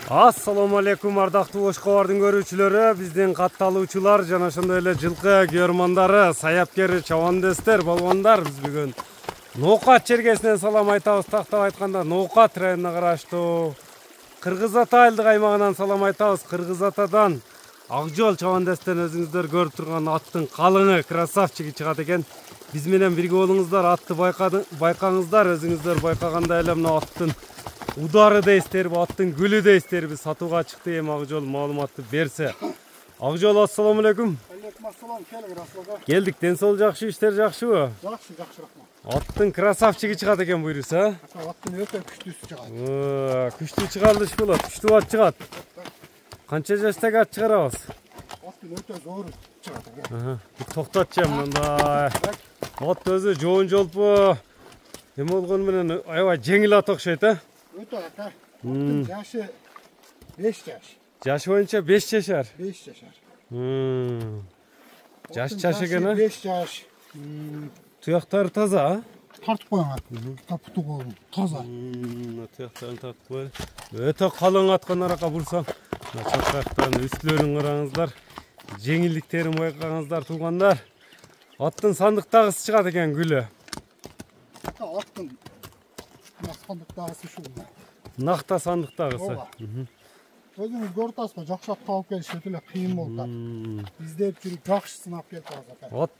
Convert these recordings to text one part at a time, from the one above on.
Assalamu alaikum ардактуу Ош-кабардын көрүүчүлөрү, биздин катталуучулар жана ошондой эле жылкы көрмандары, саяпкер чабандестер, болгондар. Биз бүгүн Ноокат чергесинен салам айтабыз. Тактап айтканда Ноокат районуна караштуу Кыргыз Ата айылдык аймагынан салам айтабыз. Кыргыз Атадан Акжол чабандестен өзүңүздөр көрүп турган аттын калыңы, красавчиги чыгат экен. Биз менен бирге болуңуздар, атты байкаңыздар. Өзүңүздөр байкагандай эле мына аттын удары дейстерби, аттын гүлү дейстерби, сатууга чыкты. Эми Акжол маалыматты берсе. Акжол, ассаламу алейкум. Алейкум ассалам, келиңер Асылга. Келдик, ден соол жакшы, иштер жакшыбы? Жакшы, рахмат. Аттын красавчиги чыгат экен буйруса. Аттын өтө күчтүүсү чыгат. Күчтүү чыгарылыш болот, күчтүү ат чыгат. Канча жаштагы ат чыгарабыз? Аттын өтө зор чыгат экен. Токтотчу мындай. Ат өзү жоон жолпу. Эме болгону менен аябай жеңил ат окшойт, а? Өтө ака. Аттын жашы 5 жаш. Жашы боюнча 5 жашар. 5 жашар. Жаш экен, а? 5 жаш. Туяктары таза, а? Тартып коюңар. Капуту болду. Таза. Туяктарын тартып коелу. Өтө калың аткан арака бурсам. Чакактан үстүлөрүн караңыздар. Жеңилдиктерин байкаңыздар, туугандар. Аттын сандыктагысы чыгат экен гүлү. Аттын сандыктагысы ушул. Накта сандыктагысы. Өзүңүз көрүп атасызбы, жакшы ат алып келиш өтө эле кыйын болду. Издеп жүрүп жакшысын алып келип атабыз. Ат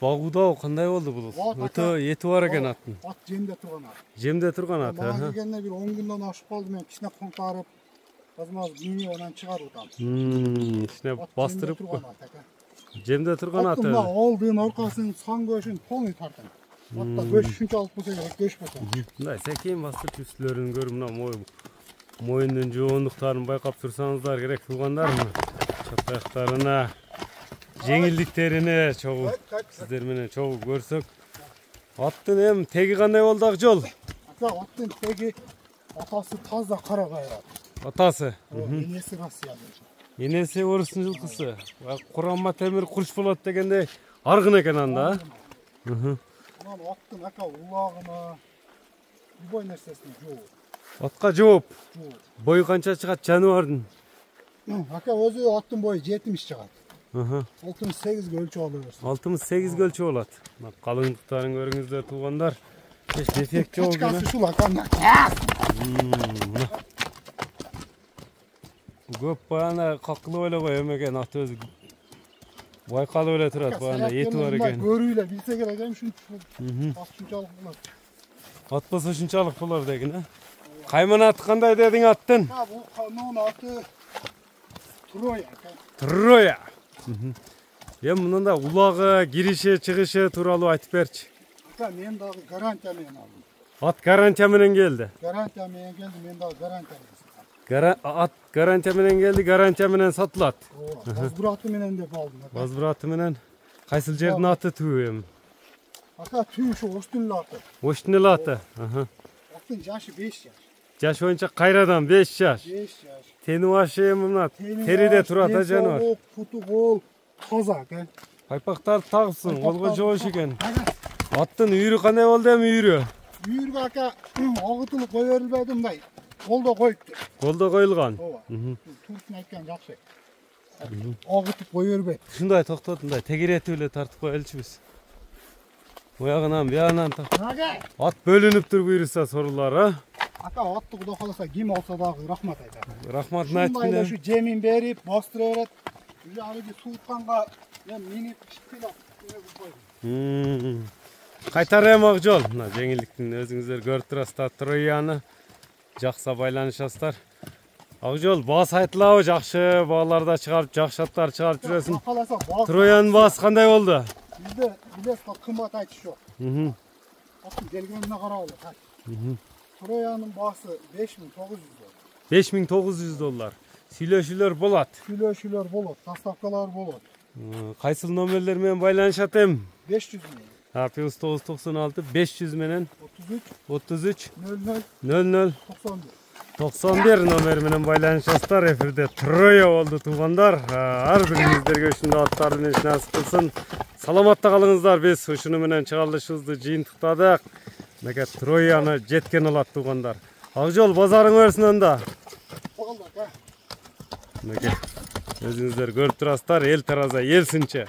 багуудабы кандай болду бул? Өтө эти бар экен аттын. Ат жемде турган ат. Жемде турган ат, Мага келгенде бир 10 күндөн ашып калды, мен кичине коңтарып, азмаз бийни онан чыгарып атам. Кичине бастырып. Жемде турган ат. Аттын алдын, аркасын, сан көшүн полный тартам. Атта көш ушунчалык болсо керек, көш болсо. Мындай секейин бастырып үстүлөрүн көрүп, мына моюндун жоондуктарын байкап турсаңыздар керек, туугандар. Чапаяктарына, жеңилдиктерине чогуу сиздер менен чогуу көрсөк. Аттын эми теги кандай болду Акжол? Аттын теги атасы таза кара кайрат. Атасы? Энеси Россия. Энеси орустун жылкысы. Курамма темир курч болот дегенде аргын экен анда. Аттын ака улагына любой нерсесине жооп. Атка жооп. Бою канча чыгат жаныбардын? Ака өзү аттын бою 70 чыгат. 68 өлчөп алабыз. 68 өлчөп алат. Калыңдыктарын көрүңүздөр, туугандар. Эч дефект жок. Качкасы ушул ака. Көп баяна какылып эле кой эмекен, ат өзү байкалып эле турат, баяна эти бар экен. Көрүү эле билсе керек эми ушунчалык болот. Ат болсо ушунчалык болор деген, а? Кайман аты кандай дедиң аттын? Бул аты Троя. Троя. Эми мында улагы, кириши, чыгышы тууралуу айтып берчи. Ака мен дагы гарантия менен алдым. Ат гарантия менен келди. Гарантия менен келди, мен дагы гарантия менен. Ат гарантия менен келди, гарантия менен сатылат. Возвраты менен деп алдым. Возвраты менен. Кайсыл жердин аты түү эми? Ака түү ушу Оштун аты. Оштун эле аты. Аттын жашы 5 жаш. Жаш боюнча кайрадан 5 жаш. 5 жаш. Тени башы эми мына териде турат, а жаныбар. Путу кол таза экен. Пайпактарды тагыпсың, колго жоош экен. Аттын үйрү кандай болду эми үйрү? Үйрүгө ака агытылып кое берилбеди мындай. Колдо коюпту. Колдо коюлган. Турсун айткан жакшы. Агытып кое бербейт. Ушундай токтот, мындай тегеретип эле тартып коелучу биз. Буягынан, буягынан ат бөлүнүптүр буйруса сорулар, а? Ака атты Кудай кааласа ким алса дагы рахмат айтат. Рахматын айтып эле ушу жемин берип, бастыра берет. Уже алыгы суuтканга мен минип чыктым. Кайтар эми Акжол. Мына жеңилдиктин өзүңүздөр көрүп турасыздар, Трояны жакса байланышасыздар. Акжол, баас айтылабы, жакшы бааларда чыгарып, жакшы аттар чыгарып жүрөсүң. Троянын баасы кандай болду? Бизде билесиз, кымбат айтыш жок. Аттын келгенине карабы. Троянын баасы 5900 доллар. 5900 доллар. Сүйлөшүүлөр болот. Сүйлөшүүлөр болот, доставкалар болот. Кайсыл номерлер менен байланышат эми? 500 менен. Плюс 996 500 менен 33 00 91 номер менен байланышасыздар. Эфирде Троя болду, туугандар. Ар бириңиздерге ушундай аттардын иш насып кылсын. Саламатта калыңыздар. Биз ушуну менен чыгарылышыбызды жыйынтыктадык. Меке Трояны жеткен алат, туугандар. Акжол, базарың өрсүн анда. kaldı. Ha. Мінекей. Өзіңіздер көріп тұрасыздар, ел тараза ел сынчы.